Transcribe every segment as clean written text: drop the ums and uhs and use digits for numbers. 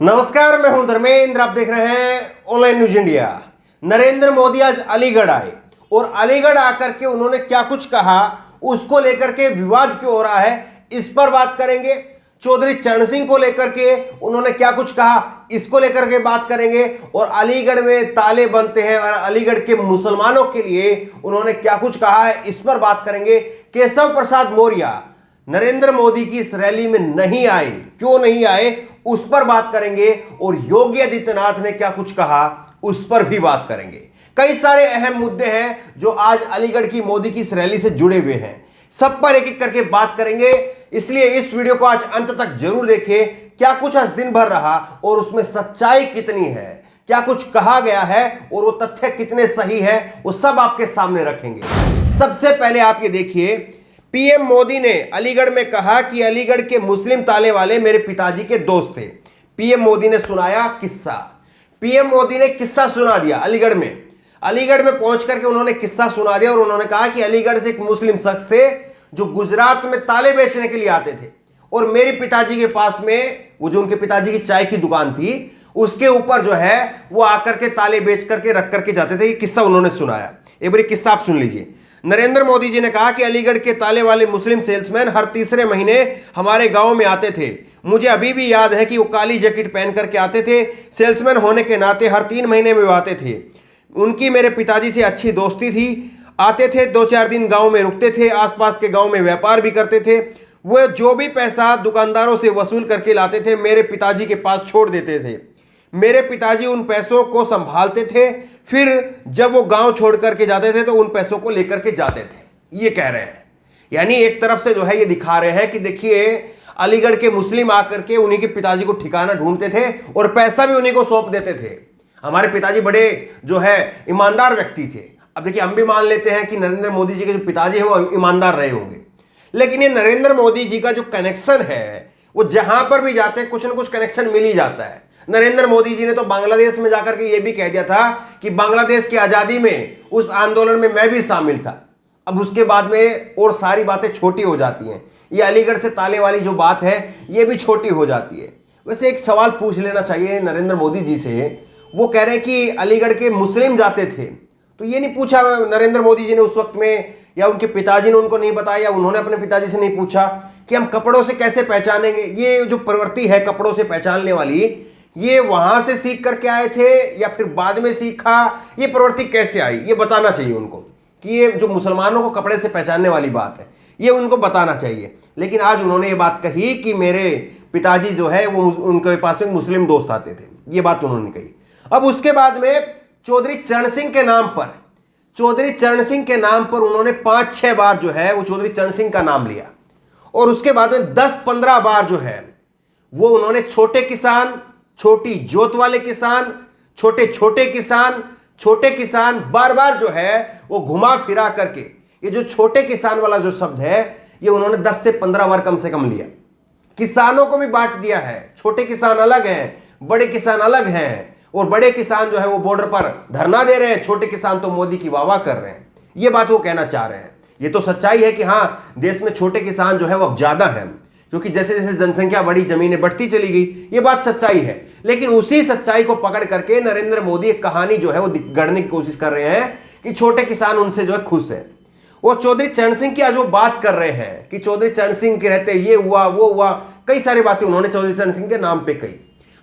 नमस्कार, मैं हूं धर्मेंद्र। आप देख रहे हैं online news India. Narendra Modi आज अलीगढ़ आए और अलीगढ़ आकर के उन्होंने क्या कुछ कहा, उसको लेकर के विवाद क्यों हो रहा है, इस पर बात करेंगे। चौधरी चरण सिंह को लेकर के उन्होंने क्या कुछ कहा, इसको लेकर के बात करेंगे। और अलीगढ़ में ताले बनते हैं और अलीगढ़ के मुसलमानों के लिए उन्होंने क्या कुछ कहा है, इस पर बात करेंगे। केशव प्रसाद मौर्य नरेंद्र मोदी की इस रैली में नहीं आए, क्यों नहीं आए, उस पर बात करेंगे। और योगी आदित्यनाथ ने क्या कुछ कहा, उस पर भी बात करेंगे। कई सारे अहम मुद्दे हैं जो आज अलीगढ़ की मोदी की इस रैली से जुड़े हुए हैं, सब पर एक एक करके बात करेंगे। इसलिए इस वीडियो को आज अंत तक जरूर देखें। क्या कुछ आज दिन भर रहा और उसमें सच्चाई कितनी है, क्या कुछ कहा गया है और वो तथ्य कितने सही है, वो सब आपके सामने रखेंगे। सबसे पहले आप ये देखिए, पीएम मोदी ने अलीगढ़ में कहा कि अलीगढ़ के मुस्लिम ताले वाले मेरे पिताजी के दोस्त थे। पीएम मोदी ने सुनाया किस्सा। पीएम मोदी ने किस्सा सुना दिया अलीगढ़ में पहुंच करके उन्होंने किस्सा सुना दिया और उन्होंने कहा कि अलीगढ़ से एक मुस्लिम शख्स थे जो गुजरात में ताले बेचने के लिए आते थे और मेरे पिताजी के पास में वो जो उनके पिताजी की चाय की दुकान थी उसके ऊपर जो है वो आकर के ताले बेच करके रख करके जाते थे। ये किस्सा उन्होंने सुनाया। एक बार किस्सा आप सुन लीजिए। नरेंद्र मोदी जी ने कहा कि अलीगढ़ के ताले वाले मुस्लिम सेल्समैन हर तीसरे महीने हमारे गांव में आते थे। मुझे अभी भी याद है कि वो काली जैकेट पहन करके आते थे। सेल्समैन होने के नाते हर 3 महीने में वो आते थे। उनकी मेरे पिताजी से अच्छी दोस्ती थी। आते थे, 2-4 दिन गांव में रुकते थे, आसपास के गांव में व्यापार भी करते थे। वो जो भी पैसा दुकानदारों से वसूल करके लाते थे मेरे पिताजी के पास छोड़ देते थे। मेरे पिताजी उन पैसों को संभालते थे, फिर जब वो गांव छोड़ करके जाते थे तो उन पैसों को लेकर के जाते थे। ये कह रहे हैं, यानी एक तरफ से जो है ये दिखा रहे हैं कि देखिए अलीगढ़ के मुस्लिम आकर के उन्हीं के पिताजी को ठिकाना ढूंढते थे और पैसा भी उन्हीं को सौंप देते थे। हमारे पिताजी बड़े जो है ईमानदार व्यक्ति थे। अब देखिए, हम भी मान लेते हैं कि नरेंद्र मोदी जी के जो पिताजी है वो ईमानदार रहे होंगे, लेकिन ये नरेंद्र मोदी जी का जो कनेक्शन है वो जहां पर भी जाते हैं कुछ ना कुछ कनेक्शन मिल ही जाता है। नरेंद्र मोदी जी ने तो बांग्लादेश में जाकर के ये भी कह दिया था कि बांग्लादेश की आजादी में उस आंदोलन में मैं भी शामिल था। अब उसके बाद में और सारी बातें छोटी हो जाती हैं। ये अलीगढ़ से ताले वाली जो बात है ये भी छोटी हो जाती है। वैसे एक सवाल पूछ लेना चाहिए नरेंद्र मोदी जी से। वो कह रहे हैं कि अलीगढ़ के मुस्लिम जाते थे, तो ये नहीं पूछा नरेंद्र मोदी जी ने उस वक्त में, या उनके पिताजी ने उनको नहीं बताया, या उन्होंने अपने पिताजी से नहीं पूछा कि हम कपड़ों से कैसे पहचानेंगे। ये जो प्रवृत्ति है कपड़ों से पहचानने वाली, ये वहां से सीख करके आए थे या फिर बाद में सीखा, ये प्रवृत्ति कैसे आई, ये बताना चाहिए उनको कि ये जो मुसलमानों को कपड़े से पहचानने वाली बात है ये उनको बताना चाहिए। लेकिन आज उन्होंने ये बात कही कि मेरे पिताजी जो है वो उनके पास में मुस्लिम दोस्त आते थे, ये बात उन्होंने कही। अब उसके बाद में चौधरी चरण सिंह के नाम पर उन्होंने 5-6 बार जो है वो चौधरी चरण सिंह का नाम लिया और उसके बाद में 10-15 बार जो है वो उन्होंने छोटे किसान, छोटी जोत वाले किसान, छोटे किसान बार बार जो है वो घुमा फिरा करके ये जो छोटे किसान वाला जो शब्द है ये उन्होंने 10 से 15 बार कम से कम लिया। किसानों को भी बांट दिया है, छोटे किसान अलग हैं, बड़े किसान अलग हैं, और बड़े किसान जो है वो बॉर्डर पर धरना दे रहे हैं, छोटे किसान तो मोदी की वाह कर रहे हैं। ये बात वो कहना चाह रहे हैं। ये तो सच्चाई है कि हाँ, देश में छोटे किसान जो है वो अब ज्यादा है, क्योंकि जैसे जैसे जनसंख्या बढ़ी जमीनें बढ़ती चली गई, ये बात सच्चाई है। लेकिन उसी सच्चाई को पकड़ करके नरेंद्र मोदी एक कहानी जो है वो गढ़ने की कोशिश कर रहे हैं कि छोटे किसान उनसे जो है खुश है। वो चौधरी चरण सिंह की आज वो बात कर रहे हैं कि चौधरी चरण सिंह के रहते ये हुआ वो हुआ, कई सारी बातें उन्होंने चौधरी चरण सिंह के नाम पे कही।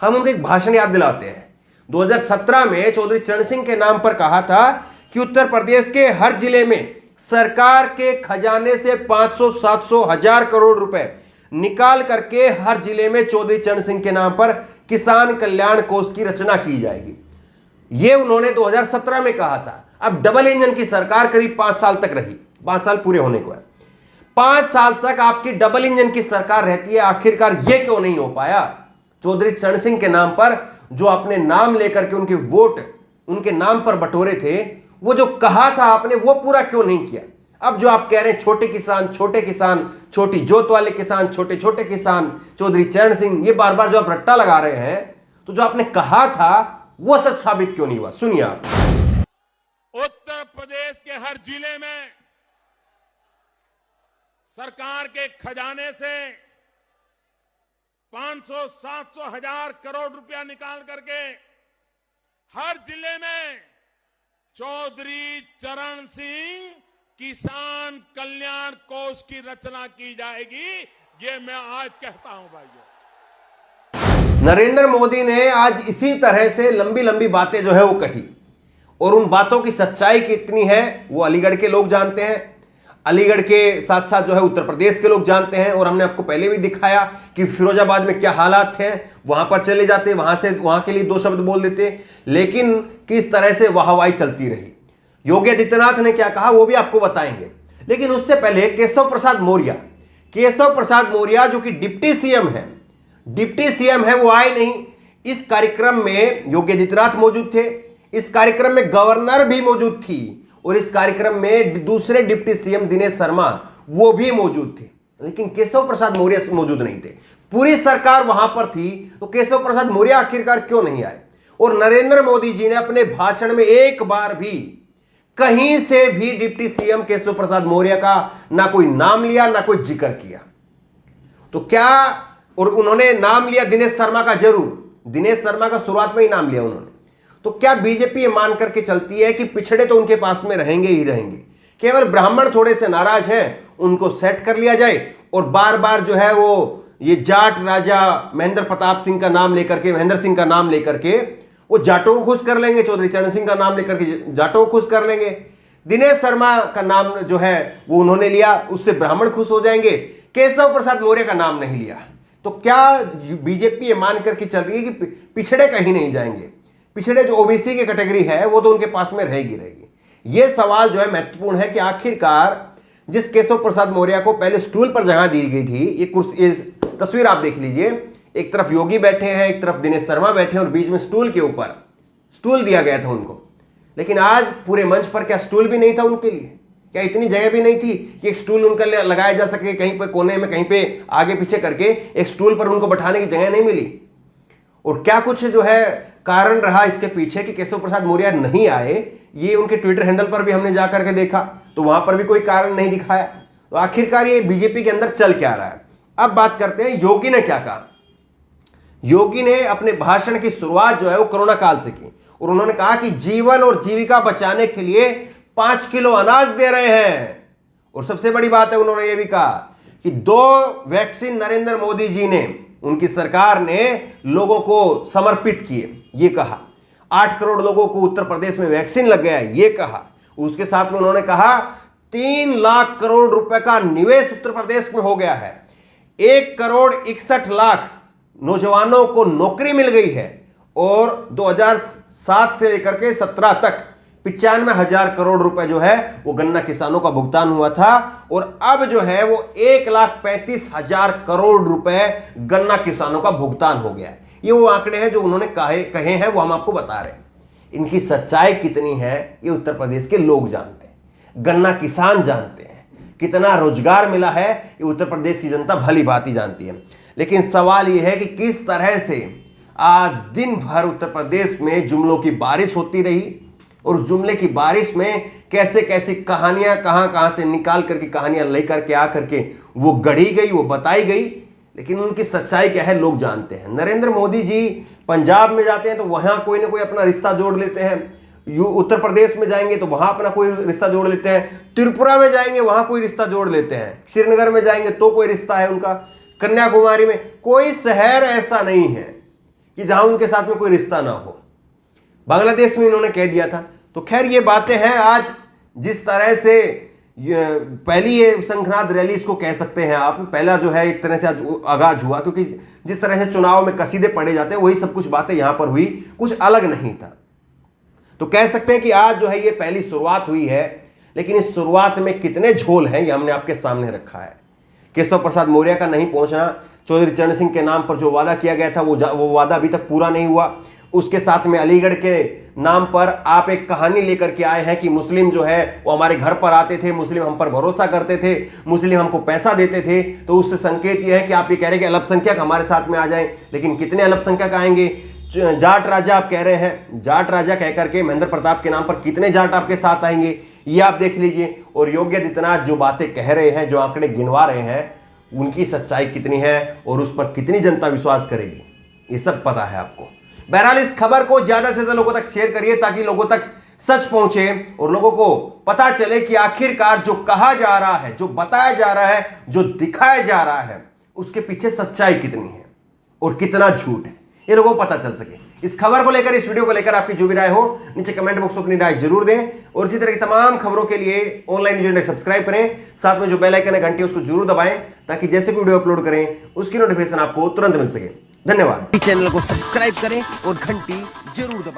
हम उनको एक भाषण याद दिलाते हैं। 2017 में चौधरी चरण सिंह के नाम पर कहा था कि उत्तर प्रदेश के हर जिले में सरकार के खजाने से 500-700 हजार करोड़ रुपए निकाल करके हर जिले में चौधरी चरण सिंह के नाम पर किसान कल्याण कोष की रचना की जाएगी। यह उन्होंने 2017 में कहा था। अब डबल इंजन की सरकार करीब 5 साल तक रही, 5 साल पूरे होने को है। 5 साल तक आपकी डबल इंजन की सरकार रहती है, आखिरकार यह क्यों नहीं हो पाया? चौधरी चरण सिंह के नाम पर जो अपने नाम लेकर के उनके वोट उनके नाम पर बटोरे थे, वो जो कहा था आपने वो पूरा क्यों नहीं किया? अब जो आप कह रहे हैं छोटे किसान, छोटी जोत वाले किसान, छोटे किसान, चौधरी चरण सिंह, ये बार बार जो आप रट्टा लगा रहे हैं, तो जो आपने कहा था वो सच साबित क्यों नहीं हुआ? सुनिए आप। उत्तर प्रदेश के हर जिले में सरकार के खजाने से 500-700 करोड़ रुपया निकाल करके हर जिले में चौधरी चरण सिंह किसान कल्याण कोष की रचना की जाएगी। ये मैं आज कहता हूं भाइयों। नरेंद्र मोदी ने आज इसी तरह से लंबी लंबी बातें जो है वो कही, और उन बातों की सच्चाई कितनी है वो अलीगढ़ के लोग जानते हैं, अलीगढ़ के साथ साथ जो है उत्तर प्रदेश के लोग जानते हैं। और हमने आपको पहले भी दिखाया कि फिरोजाबाद में क्या हालात थे, वहां पर चले जाते, वहां से वहां के लिए दो शब्द बोल देते, लेकिन किस तरह से वाहवाही चलती रही। योगी आदित्यनाथ ने क्या कहा वो भी आपको बताएंगे, लेकिन उससे पहले केशव प्रसाद मौर्य जो कि डिप्टी सीएम है वो आए नहीं। इस कार्यक्रम में योगी आदित्यनाथ मौजूद थे, इस कार्यक्रम में गवर्नर भी मौजूद थी, और इस कार्यक्रम में दूसरे डिप्टी सीएम दिनेश शर्मा वो भी मौजूद थे, लेकिन केशव प्रसाद मौर्य मौजूद नहीं थे। पूरी सरकार वहां पर थी, तो केशव प्रसाद मौर्य आखिरकार क्यों नहीं आए? और नरेंद्र मोदी जी ने अपने भाषण में एक बार भी कहीं से भी डिप्टी सीएम केशव प्रसाद मौर्य का ना कोई नाम लिया, ना कोई जिक्र किया। तो क्या, और उन्होंने नाम लिया दिनेश शर्मा का, जरूर दिनेश शर्मा का शुरुआत में ही नाम लिया उन्होंने। तो क्या बीजेपी ये मान करके चलती है कि पिछड़े तो उनके पास में रहेंगे ही रहेंगे, केवल ब्राह्मण थोड़े से नाराज हैं उनको सेट कर लिया जाए, और बार बार जो है वो ये जाट राजा महेंद्र प्रताप सिंह का नाम लेकर के, महेंद्र सिंह का नाम लेकर के वो जाटों को खुश कर लेंगे, चौधरी चरण सिंह का नाम लेकर के जाटों को खुश कर लेंगे, दिनेश शर्मा का नाम जो है वो उन्होंने लिया, उससे ब्राह्मण खुश हो जाएंगे, केशव प्रसाद मौर्य का नाम नहीं लिया। तो क्या बीजेपी ये मान करके चल रही है कि पिछड़े कहीं नहीं जाएंगे, पिछड़े जो ओबीसी की कैटेगरी है वो तो उनके पास में रहेगी। ये सवाल जो है महत्वपूर्ण है कि आखिरकार जिस केशव प्रसाद मौर्य को पहले स्टूल पर जगह दी गई थी, ये तस्वीर आप देख लीजिए, एक तरफ योगी बैठे हैं, एक तरफ दिनेश शर्मा बैठे हैं, और बीच में स्टूल के ऊपर स्टूल दिया गया था उनको। लेकिन आज पूरे मंच पर क्या स्टूल भी नहीं था उनके लिए? क्या इतनी जगह भी नहीं थी कि एक स्टूल उनका लगाया जा सके, कहीं पे कोने में, कहीं पे आगे पीछे करके एक स्टूल पर उनको बैठाने की जगह नहीं मिली? और क्या कुछ जो है कारण रहा इसके पीछे कि केशव प्रसाद मौर्य नहीं आए? ये उनके ट्विटर हैंडल पर भी हमने जाकर के देखा, तो वहां पर भी कोई कारण नहीं दिखाया। तो आखिरकार ये बीजेपी के अंदर चल क्या रहा है? अब बात करते हैं योगी ने क्या कहा। योगी ने अपने भाषण की शुरुआत जो है वो कोरोना काल से की, और उन्होंने कहा कि जीवन और जीविका बचाने के लिए 5 किलो अनाज दे रहे हैं। और सबसे बड़ी बात है, उन्होंने ये भी कहा कि 2 वैक्सीन नरेंद्र मोदी जी ने, उनकी सरकार ने लोगों को समर्पित किए, ये कहा। 8 करोड़ लोगों को उत्तर प्रदेश में वैक्सीन लग गया, ये कहा। उसके साथ में उन्होंने कहा 3 लाख करोड़ रुपए का निवेश उत्तर प्रदेश में हो गया है, 1 करोड़ 61 लाख नौजवानों को नौकरी मिल गई है, और 2007 से लेकर के 17 तक 95,000 करोड़ रुपए जो है वो गन्ना किसानों का भुगतान हुआ था, और अब जो है वो 1,35,000 करोड़ रुपए गन्ना किसानों का भुगतान हो गया है। ये वो आंकड़े हैं जो उन्होंने कहे हैं, वो हम आपको बता रहे हैं। इनकी सच्चाई कितनी है ये उत्तर प्रदेश के लोग जानते हैं, गन्ना किसान जानते हैं, कितना रोजगार मिला है ये उत्तर प्रदेश की जनता भली भांति जानती है। लेकिन सवाल यह है कि किस तरह से आज दिन भर उत्तर प्रदेश में जुमलों की बारिश होती रही, और उस जुमले की बारिश में कैसे कैसी कहानियां कहां से निकाल करके कहानियां लेकर के आकर के वो गढ़ी गई, वो बताई गई, लेकिन उनकी सच्चाई क्या है लोग जानते हैं। नरेंद्र मोदी जी पंजाब में जाते हैं तो वहां कोई ना कोई अपना रिश्ता जोड़ लेते हैं, उत्तर प्रदेश में जाएंगे तो वहां अपना कोई रिश्ता जोड़ लेते हैं, त्रिपुरा में जाएंगे वहां कोई रिश्ता जोड़ लेते हैं, श्रीनगर में जाएंगे तो कोई रिश्ता है उनका, कन्याकुमारी में, कोई शहर ऐसा नहीं है कि जहां उनके साथ में कोई रिश्ता ना हो। बांग्लादेश में इन्होंने कह दिया था। तो खैर ये बातें हैं। आज जिस तरह से पहली ये शंखनाद रैली इसको कह सकते हैं आप, पहला जो है एक तरह से आज आगाज हुआ, क्योंकि जिस तरह से चुनाव में कसीदे पढ़े जाते हैं वही सब कुछ बातें यहां पर हुई, कुछ अलग नहीं था। तो कह सकते हैं कि आज जो है ये पहली शुरुआत हुई है, लेकिन इस शुरुआत में कितने झोल हैं ये हमने आपके सामने रखा है। केशव प्रसाद मौर्य का नहीं पहुंचना, चौधरी चरण सिंह के नाम पर जो वादा किया गया था वो वादा अभी तक पूरा नहीं हुआ। उसके साथ में अलीगढ़ के नाम पर आप एक कहानी लेकर के आए हैं कि मुस्लिम जो है वो हमारे घर पर आते थे, मुस्लिम हम पर भरोसा करते थे, मुस्लिम हमको पैसा देते थे। तो उससे संकेत यह है कि आप ये कह रहे हैं कि अल्पसंख्यक हमारे साथ में आ जाएं, लेकिन कितने अल्पसंख्यक आएंगे? जाट राजा आप कह रहे हैं, जाट राजा कह करके महेंद्र प्रताप के नाम पर कितने जाट आपके साथ आएंगे ये आप देख लीजिए। और योगी आदित्यनाथ जो बातें कह रहे हैं, जो आंकड़े गिनवा रहे हैं, उनकी सच्चाई कितनी है और उस पर कितनी जनता विश्वास करेगी, ये सब पता है आपको। बहरहाल इस खबर को ज्यादा से ज्यादा लोगों तक शेयर करिए ताकि लोगों तक सच पहुंचे और लोगों को पता चले कि आखिरकार जो कहा जा रहा है, जो बताया जा रहा है, जो दिखाया जा रहा है, उसके पीछे सच्चाई कितनी है और कितना झूठ है, ये लोगों को पता चल सके। इस खबर को लेकर, इस वीडियो को लेकर आपकी जो भी राय हो नीचे कमेंट बॉक्स में अपनी राय जरूर दें और इसी तरह की तमाम खबरों के लिए ऑनलाइन न्यूज़ इंडिया सब्सक्राइब करें, साथ में जो बेल आइकन है घंटी उसको जरूर दबाएं ताकि जैसे भी वीडियो अपलोड करें उसकी नोटिफिकेशन आपको तुरंत मिल सके। धन्यवाद। चैनल को सब्सक्राइब करें और घंटी जरूर दबाएं।